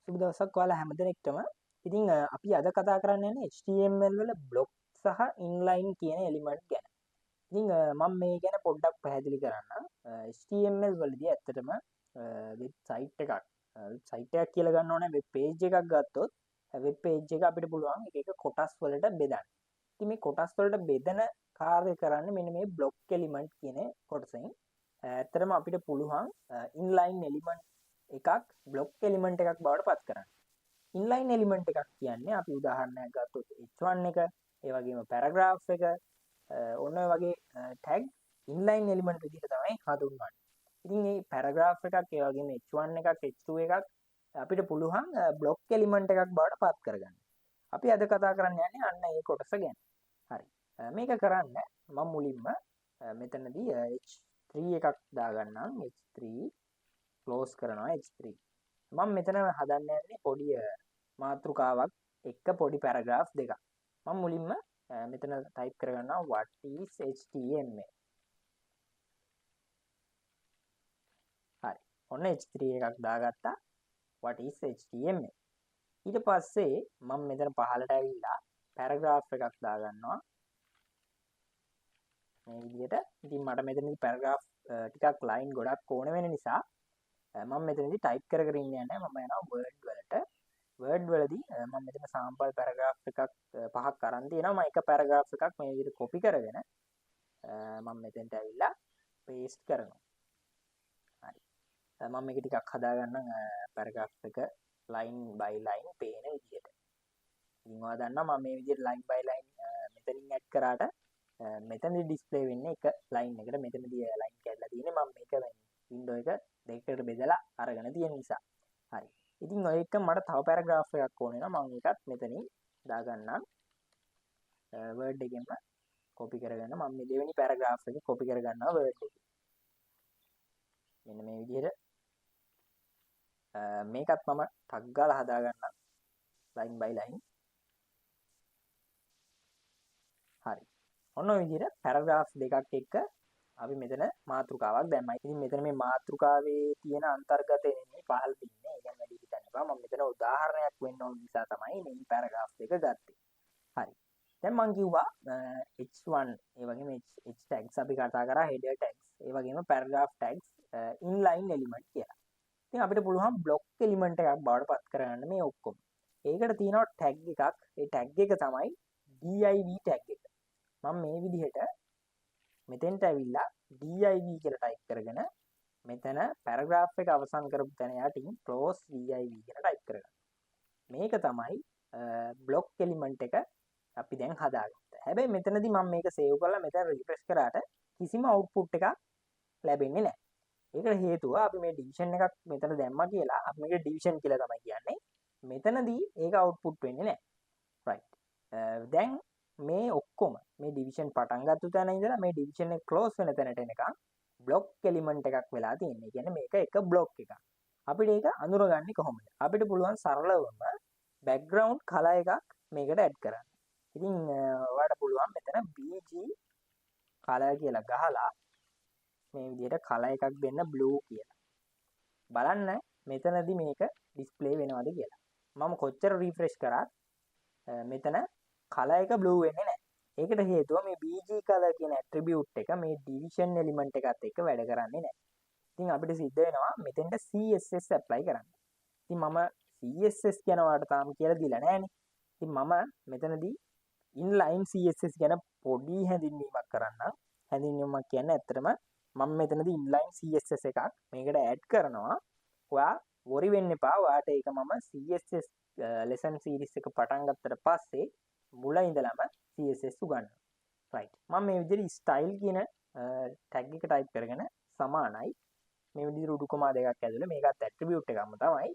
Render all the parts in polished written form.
සුබ දවසක් ඔයාලා හැමදෙනෙක්ටම. ඉතින් අපි අද කතා කරන්න යන්නේ HTML වල බ්ලොක් සහ ඉන්ලයින් කියන එලිමන්ට් ගැන. ඉතින් මම මේ ගැන පොඩ්ඩක් පැහැදිලි කරන්නම්. HTML වලදී ඇත්තටම වෙබ් සයිට් එකක් වෙබ් සයිට් එකක් කියලා ගන්න ඕනේ වෙබ් පේජ් එකක් ගත්තොත් වෙබ් පේජ් එක අපිට පුළුවන් එක එක කොටස් වලට බෙදන්න. ඉතින් මේ කොටස් වලට බෙදන කාර්යය කරන්නේ මෙන්න මේ බ්ලොක් එලිමන්ට් කියන කොටසෙන්. ඇත්තටම අපිට පුළුවන් ඉන්ලයින් එලිමන්ට් එකක් බ්ලොක් එලිමන්ට් එකක් බවට පත් කරන්න. ඉන්ලයින් එලිමන්ට් එකක් කියන්නේ අපි උදාහරණයක් ගත්තොත් h1 එක, ඒ වගේම පැරග්‍රාෆ් එක, ඔන්න ඔය වගේ ටැග් ඉන්ලයින් එලිමන්ට් විදිහට තමයි හඳුන්වන්නේ. ඉතින් මේ පැරග්‍රාෆ් එකක්, ඒ වගේම h1 එකක්, h2 එකක් අපිට පුළුවන් බ්ලොක් එලිමන්ට් එකක් බවට පත් කරගන්න. අපි අද කතා කරන්න යන්නේ අන්න ඒ කොටස ගැන. හරි. මේක කරන්න මම මුලින්ම මෙතනදී h3 එකක් දාගන්නම්. h3 ක්ලෝස් කරනවා. h3 මම මෙතන හදන්න යන්නේ පොඩි මාතෘකාවක් එක්ක පොඩි පැරග්‍රාෆ් දෙකක්. මම මුලින්ම මෙතන ටයිප් කරගන්නවා what is html. හරි. ඔන්න h3 එකක් දාගත්තා. what is html. ඊට පස්සේ මම මෙතන පහළට ඇවිල්ලා පැරග්‍රාෆ් එකක් දාගන්නවා. මේ විදිහට. ඉතින් මට මෙතනදී පැරග්‍රාෆ් ටිකක් ලයින් ගොඩක් ඕන වෙන නිසා මම මෙතනදී ටයිප් කර කර ඉන්නේ නැහැ. මම යනවා වර්ඩ් වලට. වර්ඩ් වලදී මම මෙතන සාම්පල් පැරග්‍රාෆ් එකක් පහක් අරන් තියෙනවා. මම එක පැරග්‍රාෆ් එකක් මේ විදිහට කොපි කරගෙන මම මෙතෙන්ට ඇවිල්ලා පේස්ට් කරනවා. හරි. මම මේක ටිකක් හදාගන්නම් පැරග්‍රාෆ් එක ලයින් බයි ලයින් පේන විදිහට. ඉතින් ඔයා දන්නවා මම මේ විදිහට ලයින් බයි ලයින් මෙතනින් ඇඩ් කරාට මෙතනදී ඩිස්ප්ලේ වෙන්නේ එක ලයින් එකට. මෙතනදී ලයින් කැඩලා තියෙන්නේ මම මේක වින්ඩෝ එක දෙකකට බෙදලා අරගෙන තියෙන නිසා. හරි. ඉතින් ඔය එක මට තව පැරග්‍රාෆ් එකක් ඕනේ නම් මම ඒකත් මෙතනින් දාගන්නම්. වර්ඩ් එකෙන්ම කොපි කරගන්න. මම මේ දෙවෙනි පැරග්‍රාෆ් එක කොපි කරගන්නවා වර්ඩ් එකේ. මෙන්න මේ විදිහට මේකත් මම ටග් ගාලා හදාගන්නම්. ලයින් බයි ලයින්. හරි. ඔන්න ඔය විදිහට පැරග්‍රාෆ් දෙකක් එක්ක අපි මෙතන මාතෘකාවක් දැම්මා. ඉතින් මෙතන මේ මාතෘකාවේ තියෙන අන්තර්ගතය නෙමෙයි පහළ තින්නේ. ඒ කියන්නේ වැඩි හිතන්න එපා. මම මෙතන උදාහරණයක් වෙන්න ඕන නිසා තමයි මේ පැරග්‍රාෆ් දෙක ගත්තේ. හරි. දැන් මම කිව්වා h1 ඒ වගේම h tags අපි කතා කරා header tags. ඒ වගේම paragraph tags inline element කියලා. ඉතින් අපිට පුළුවන් block element එකක් බවට පත් කරගන්න මේ ඔක්කොම. ඒකට තියෙනවා tag එකක්. ඒ tag එක තමයි div tag එක. මම මේ විදිහට මෙතෙන්ට ඇවිල්ලා div කියලා ටයිප් කරගෙන මෙතන පැරග්‍රාෆ් එක අවසන් කරපු තැන යටින් close div කියලා ටයිප් කරගන්න. මේක තමයි බ්ලොක් එලිමන්ට් එක අපි දැන් හදාගත්තා. හැබැයි මෙතනදී මම මේක සේව් කරලා මෙතන රිෆ්‍රෙෂ් කරාට කිසිම අවුට්පුට් එකක් ලැබෙන්නේ නැහැ. ඒකට හේතුව අපි මේ ඩිවිෂන් එකක් මෙතන දැම්මා කියලා අපි මේක ඩිවිෂන් කියලා තමයි කියන්නේ. මෙතනදී ඒක අවුට්පුට් වෙන්නේ නැහැ. රයිට්. දැන් මේ ඔක්කොම මේ ඩිවිෂන් පටන් ගත්ත තැන ඉඳලා මේ ඩිවිෂන් එක ක්ලෝස් වෙන තැනට එනකන් බ්ලොක් එලිමන්ට් එකක් වෙලා තියෙනවා. ඒ කියන්නේ මේක එක බ්ලොක් එකක්. අපිට ඒක අඳුරගන්නේ කොහොමද? අපිට පුළුවන් සරලවම බෑග්ග්‍රවුන්ඩ් කලර් එකක් මේකට ඇඩ් කරන්න. ඉතින් ඔයාලට පුළුවන් මෙතන BG කලර් කියලා ගහලා මේ විදිහට කලර් එකක් දෙන්න blue කියලා. බලන්න මෙතනදී මේක ඩිස්ප්ලේ වෙනවද කියලා. මම කොච්චර රිෆ්‍රෙෂ් කරත් මෙතන කලර් එක blue වෙන්නේ නැහැ. ඒකට හේතුව මේ BG color කියන ඇට්‍රිබියුට් එක මේ ඩිවිෂන් එලිමන්ට් එකත් එක්ක වැඩ කරන්නේ නැහැ. ඉතින් අපිට සිද්ධ වෙනවා මෙතෙන්ට CSS ඇප්ලයි කරන්න. ඉතින් මම CSS කියන වාට තාම කියලා දීලා නැහැනේ. ඉතින් මම මෙතනදී inline CSS ගැන පොඩි හැඳින්වීමක් කරන්නම්. හැඳින්වීමක් කියන්නේ ඇත්තටම මම මෙතනදී inline CSS එකක් මේකට ඇඩ් කරනවා. ඔයා worry වෙන්න එපා. ඔයාට ඒක මම CSS lesson series එක පටන් ගත්තට පස්සේ මුල ඉඳලම CSS උගන්වනවා. right. මම මේ විදිහට style කියන tag එක type කරගෙන සමානයි මේ විදිහට උඩු කොමා දෙකක් ඇතුලේ මේකත් attribute එකක්ම තමයි.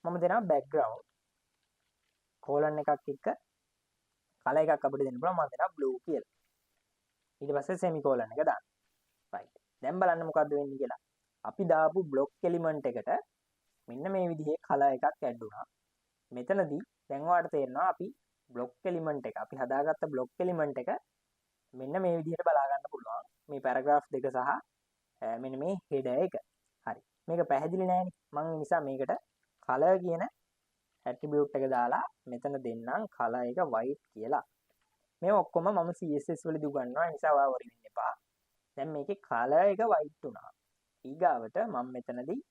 මම දෙනවා background colon එකක් එක්ක කලර් එකක් අපිට දෙන්න පුළුවන්. මම දෙනවා blue කියලා. ඊට පස්සේ semicolon එක දාන්න. right. දැන් බලන්න මොකද්ද වෙන්නේ කියලා. අපි දාපු block element එකට මෙන්න මේ විදිහේ කලර් එකක් ඇඩ් වුණා. මෙතනදී දැන් ඔයාලට තේරෙනවා අපි block element එක අපි හදාගත්ත block element එක මෙන්න මේ විදිහට බලා ගන්න පුළුවන්. මේ paragraph දෙක සහ මෙන්න මේ header එක. හරි. මේක පැහැදිලි නෑනේ. මම නිසා මේකට color කියන ඇට්‍රිබියුට් එක දාලා මෙතන දෙන්නම් color එක white කියලා. මේ ඔක්කොම මම CSS වලදී උගන්වනවා. ඒ නිසා ඔයා worry වෙන්න එපා. දැන් මේකේ color එක white වුණා. ඊගාවට මම මෙතනදී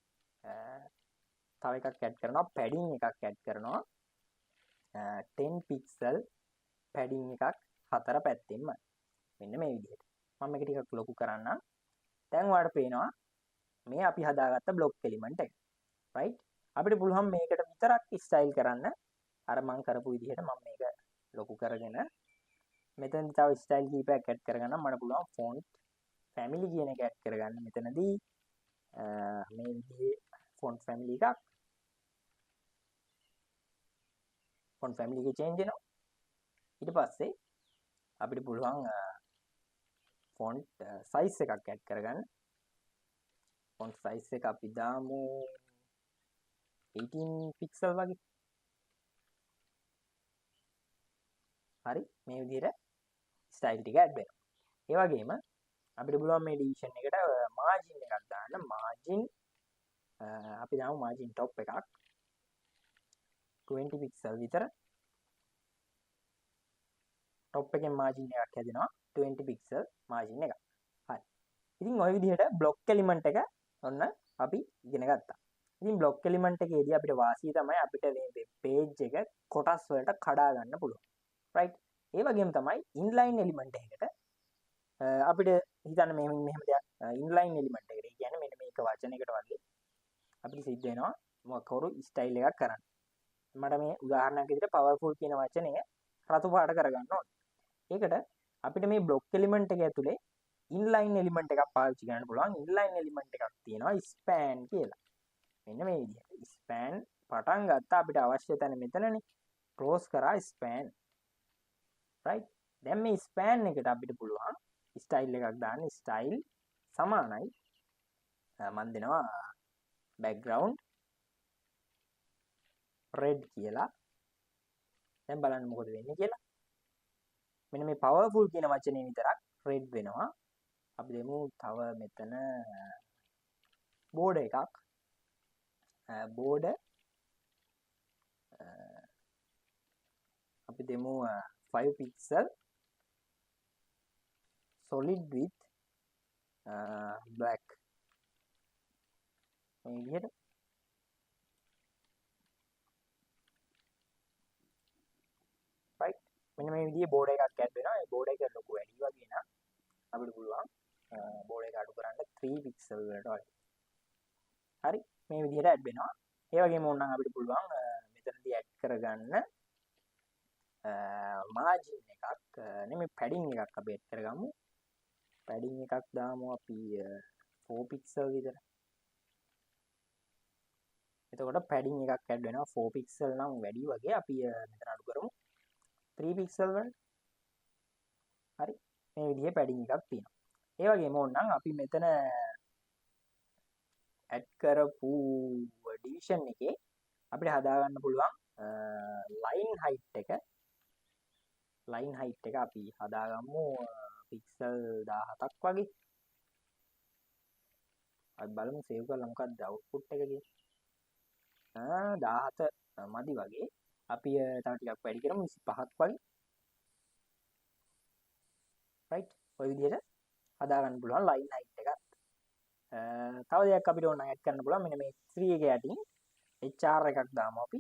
තව එකක් ඇඩ් කරනවා. padding එකක් ඇඩ් කරනවා. 10 pixel padding එකක් හතර පැත්තෙන්ම. මෙන්න මේ විදිහට. මම මේක ටිකක් ලොකු කරන්නම්. දැන් ඔයාලට පේනවා මේ අපි හදාගත්ත block element එක. right? අපිට පුළුවන් මේකට විතරක් ස්ටයිල් කරන්න. අර මම කරපු විදිහට මම මේක ලොකු කරගෙන මෙතන තව ස්ටයිල් කීපයක් ඇඩ් කරගන්න මට පුළුවන් font family කියන එක ඇඩ් කරගන්න මෙතනදී මේ විදිහේ font family එකක් font family එක change වෙනවා ඊට පස්සේ අපිට පුළුවන් font size එකක් ඇඩ් කරගන්න font size එක අපි දාමු 18 pixel වගේ හරි මේ විදිහට ස්ටයිල් ටික ඇඩ් වෙනවා. ඒ වගේම අපිට පුළුවන් මේ ඩිවිෂන් එකට මාජින් එකක් දාන්න. මාජින් අපි දාමු මාජින් টොප් එකක් 20 පික්සල් විතර. টොප් එකෙන් මාජින් එකක් හැදෙනවා 20 පික්සල් මාජින් එකක්. හරි. ඉතින් ওই විදිහට බ්ලොක් එලිමන්ට් එක ඔන්න අපි ඉගෙන ගත්තා. ඉතින් බ්ලොක් එලිමන්ට් එකේදී අපිට වාසිය තමයි අපිට මේ වෙබ් පේජ් එක කොටස් වලට කඩා ගන්න පුළුවන්. right? ඒ වගේම තමයි ඉන්ලයින් එලිමන්ට් එකකට අපිට හිතන්න මෙහෙම දෙයක් ඉන්ලයින් එලිමන්ට් එකට. ඒ කියන්නේ මෙන්න මේක වචනයකට වගේ අපිට සිද්ධ වෙනවා මොකක් කරු ස්ටයිල් එකක් කරන්න. මට මේ උදාහරණයක් විදිහට powerful කියන වචනය රතු පාට කරගන්න ඕනේ. ඒකට අපිට මේ block element එක ඇතුලේ inline element එකක් පාවිච්චි කරන්න පුළුවන්. inline element එකක් තියෙනවා span කියලා. මෙන්න මේ විදිහට. span පටන් ගත්තා අපිට අවශ්‍ය තැන මෙතනනේ. close කරා span. right? දැන් මේ span එකට අපිට පුළුවන් style එකක් දාන්න. style සමානයි මම දෙනවා background red කියලා. දැන් බලන්න මොකද වෙන්නේ කියලා. මෙන්න මේ powerful කියන වචනේ විතරක් red වෙනවා. අපි දෙමු තව මෙතන border එකක්. border අපි දෙමු 5 pixel solid with black. මේ විදිහට right මෙන්න මේ විදිහේ border එකක් ඇඩ් වෙනවා. ඒ border එක ලොකු වැඩි වගේ නම් අපිට පුළුවන් border එක අඩු කරන්න 3 pixel වලට වගේ. හරි මේ විදිහට ඇඩ් වෙනවා. ඒ වගේම ඕනනම් අපිට පුළුවන් මෙතනදී ඇඩ් කරගන්න මාජින් එකක් නෙමෙයි පැඩින් එකක් අපි ඇඩ් කරගමු. පැඩින් එකක් දාමු අපි 4 pixel විතර. එතකොට පැඩින් එකක් ඇඩ් වෙනවා 4 pixel නම් වැඩි වගේ අපි මෙතන අඩු කරමු 3 pixel වලට. හරි මේ විදිහේ පැඩින් එකක් තියෙනවා. ඒ වගේම ඕනනම් අපි මෙතන ඇඩ් කරපු ඩිවිෂන් එකේ අපිට හදාගන්න පුළුවන් line height එක අපි හදාගමු පික්සල් 17ක් වගේ. අපි බලමු සේව් කරලා මොකක්ද අවුට්පුට් එක කියන්නේ. 17 මදි වගේ. අපි තව ටිකක් වැඩි කරමු 25ක් වගේ. right ඔය විදිහට හදාගන්න පුළුවන් line height එකක්. තව දෙයක් අපිට ඕන ඇඩ් කරන්න පුළුවන් මෙන්න මේ 3 එක යටින් HR එකක් දාමු අපි.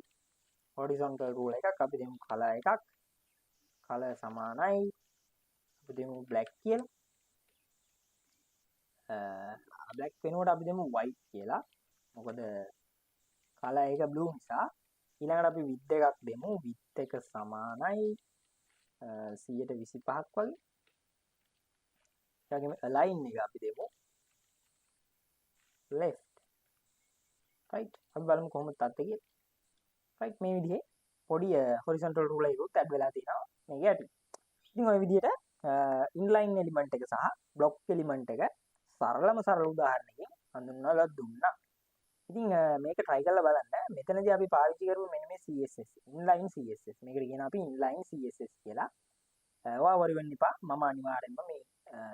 horizontal rule එකක් අපි දෙමු color එකක්. color සමානයි අපි දෙමු black කියලා. black වෙනකොට අපි දෙමු white කියලා. මොකද color එක blue නිසා. ඊළඟට අපි width එකක් දෙමු. width එක සමානයි 125ක් වගේ. ඊළඟට align එක අපි දෙමු left. right අපි බලමු කොහොමද තත්ත්වය කියලා. right මේ විදිහේ පොඩි horizontal rule එකකුත් ඇඩ් වෙලා තියෙනවා මේක යටින්. ඉතින් ওই විදිහට inline element එක සහ block element එක සරල උදාහරණයකින් හඳුන්වලා දුන්නා. ඉතින් මේක try කරලා බලන්න. මෙතනදී අපි පාවිච්චි කරමු මෙන්න මේ CSS inline CSS. මේකට කියන අපි inline CSS කියලා. ඔයා worry වෙන්න එපා. මම අනිවාර්යෙන්ම මේ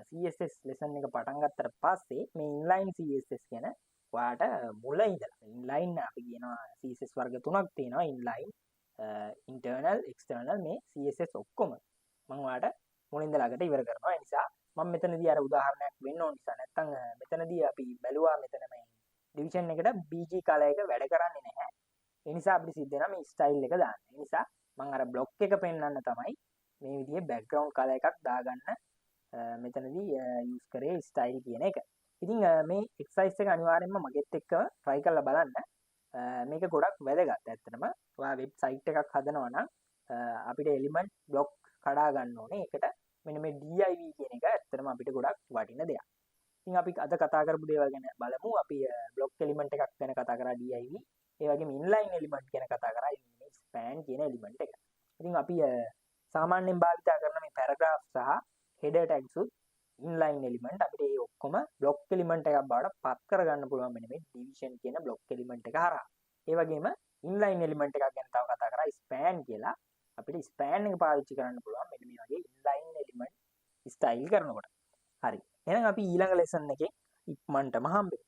CSS lesson එක පටන් ගත්තට පස්සේ මේ inline CSS ගැන ඔයාට මුල ඉඳලා ඉන්ලයින් අපි කියනවා CSS වර්ග තුනක් තියෙනවා ඉන්ලයින් ඉන්ටර්නල් එක්ස්ටර්නල් මේ CSS ඔක්කොම මම ඔයාලට මුලින්ද ළඟට ඉවර කරනවා. ඒ නිසා මම මෙතනදී අර උදාහරණයක් වෙන්න ඕන නිසා නැත්තම් මෙතනදී අපි බැලුවා මෙතන මේ ඩිවිෂන් එකට BG කලයක වැඩ කරන්නේ නැහැ. ඒ නිසා අපිට සිද්ධ වෙනවා මේ ස්ටයිල් එක දාන්න. ඒ නිසා මම අර බ්ලොක් එක පෙන්වන්න තමයි මේ විදිහේ බෑග්ග්‍රවුන්ඩ් කලර් එකක් දාගන්න මෙතනදී යූස් කරේ ස්ටයිල් කියන එක. ඉතින් මේ එක්සර්සයිස් එක අනිවාර්යෙන්ම මගෙත් එක්ක try කරලා බලන්න. මේක ගොඩක් වැදගත්. ඇත්තටම ඔයා වෙබ්සයිට් එකක් හදනවා නම් අපිට එලිමන්ට් බ්ලොක් කඩා ගන්න ඕනේ. ඒකට මෙන්න මේ div කියන එක ඇත්තටම අපිට ගොඩක් වටින දෙයක්. ඉතින් අපි අද කතා කරපු දේවල් ගැන බලමු. අපි බ්ලොක් එලිමන්ට් එකක් ගැන කතා කරා div. ඒ වගේම ඉන්ලයින් එලිමන්ට් ගැන කතා කරා මේ span කියන එලිමන්ට් එක. ඉතින් අපි සාමාන්‍යයෙන් භාවිත කරන මේ paragraph සහ header tags උත් ඉන්ලයින් එලිමන්ට් අපිට මේ ඔක්කොම බ්ලොක් එලිමන්ට් එකක් බවට පත් කරගන්න පුළුවන් මෙන්න මේ ඩිවිෂන් කියන බ්ලොක් එලිමන්ට් එක හරහා. ඒ වගේම ඉන්ලයින් එලිමන්ට් එකක් ගැන තව කතා කරා span කියලා. අපිට ස්පෑන් එක පාවිච්චි කරන්න පුළුවන් මෙන්න මේ වගේ ඉන්ලයින් එලිමන්ට් ස්ටයිල් කරනකොට. හරි. එහෙනම් අපි ඊළඟ ලෙසන් එකේ ඉක්මනටම හම්බෙමු.